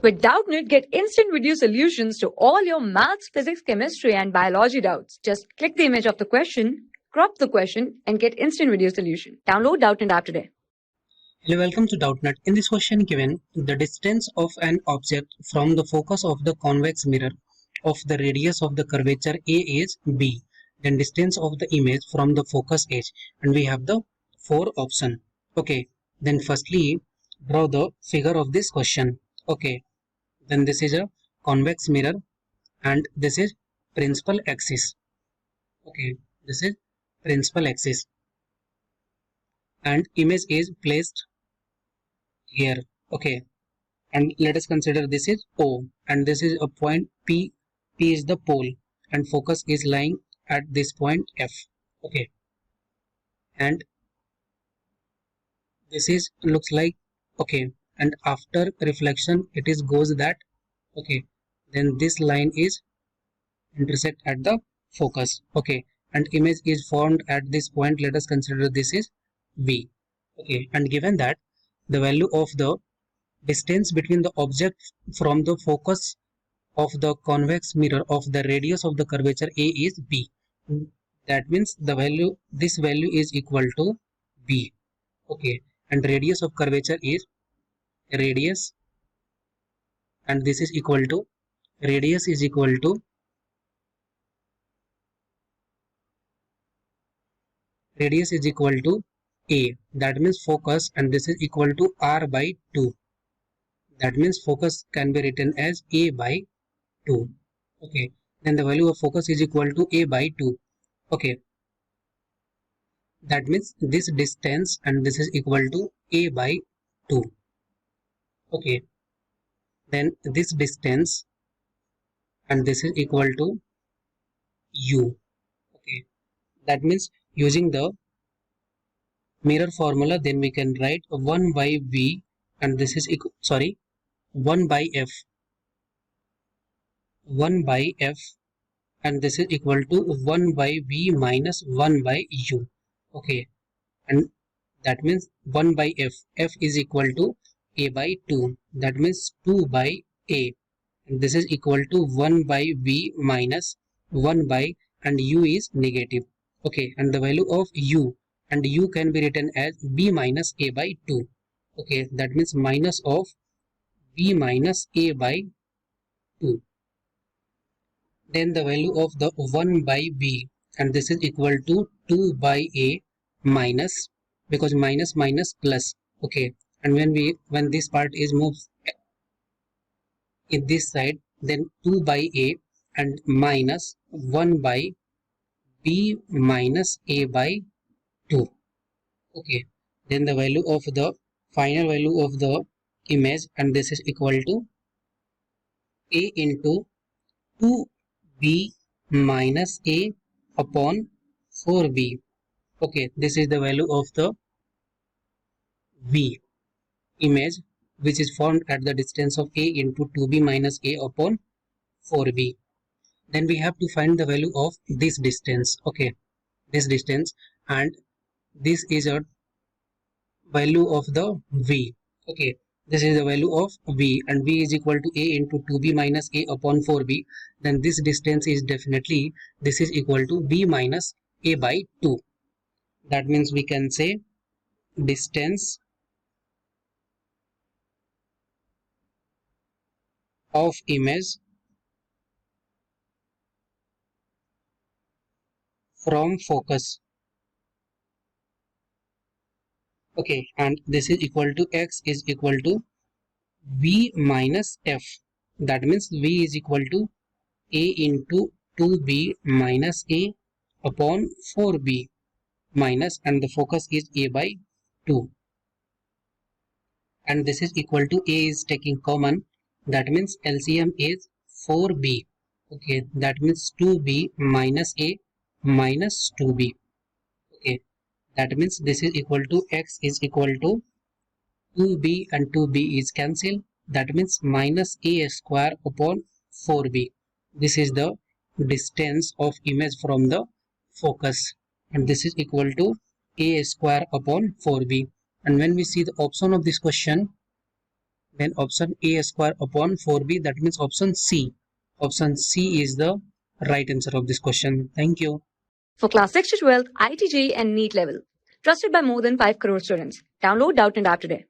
With Doubtnut, get instant video solutions to all your maths, physics, chemistry, and biology doubts. Just click the image of the question, crop the question, and get instant video solution. Download Doubtnut app today. Hello, welcome to Doubtnut. In this question given, the distance of an object from the focus of the convex mirror of the radius of the curvature A is B. Then distance of the image from the focus H. And we have the four options. Okay. Then firstly, draw the figure of this question. Okay. Then this is a convex mirror and this is principal axis. Okay. This is principal axis. And image is placed here. Okay, and let us consider this is O and this is a point P. P is the pole and focus is lying at this point F. Okay, and this is looks like okay, and after reflection it is goes that okay, then this line is intersect at the focus. Okay, and image is formed at this point. Let us consider this is V. Okay, and given that the value of the distance between the object from the focus of the convex mirror of the radius of the curvature A is B. That means the value, this value is equal to B. Okay, and radius of curvature is radius, and this is equal to radius is equal to A. That means focus, and this is equal to R by 2. That means focus can be written as A by 2. Okay, then the value of focus is equal to A by 2. Okay, that means this distance and this is equal to A by 2. Okay, then this distance and this is equal to U. Okay, that means using the mirror formula, then we can write 1 by V and this is 1 by F. 1 by F and this is equal to 1 by V minus 1 by U. Okay, and that means 1 by F. F is equal to A by 2. That means 2 by A. And this is equal to 1 by V minus 1 by and U is negative. Okay, and the value of U and U can be written as B minus A by 2. Okay, that means minus of B minus A by 2. Then the value of the 1 by B and this is equal to 2 by A minus, because minus minus plus. Okay, and when this part is moved in this side, then 2 by A and minus 1 by B minus A by 2. Okay, then the value of the final value of the image and this is equal to A into 2B minus A upon 4B. Okay, this is the value of the V image which is formed at the distance of A into 2B minus A upon 4B. Then we have to find the value of this distance. Okay, this distance, and this is a value of the V. Okay, this is the value of V and V is equal to A into 2B minus A upon 4B. Then this distance is definitely, this is equal to B minus A by 2. That means we can say distance of image from focus. Okay, and this is equal to X is equal to V minus F. That means V is equal to A into 2B minus A upon 4B minus, and the focus is A by 2. And this is equal to A is taking common. That means LCM is 4B. Okay, that means 2B minus A minus 2B. Okay, that means this is equal to X is equal to 2B and 2B is cancelled. That means minus A square upon 4B. This is the distance of image from the focus, and this is equal to A square upon 4B. And when we see the option of this question, then option A square upon 4B, that means option C. Option C is the right answer of this question. Thank you. For class 6 to 12, IIT JEE and NEET level. Trusted by more than 5 crore students. Download Doubtnut App today.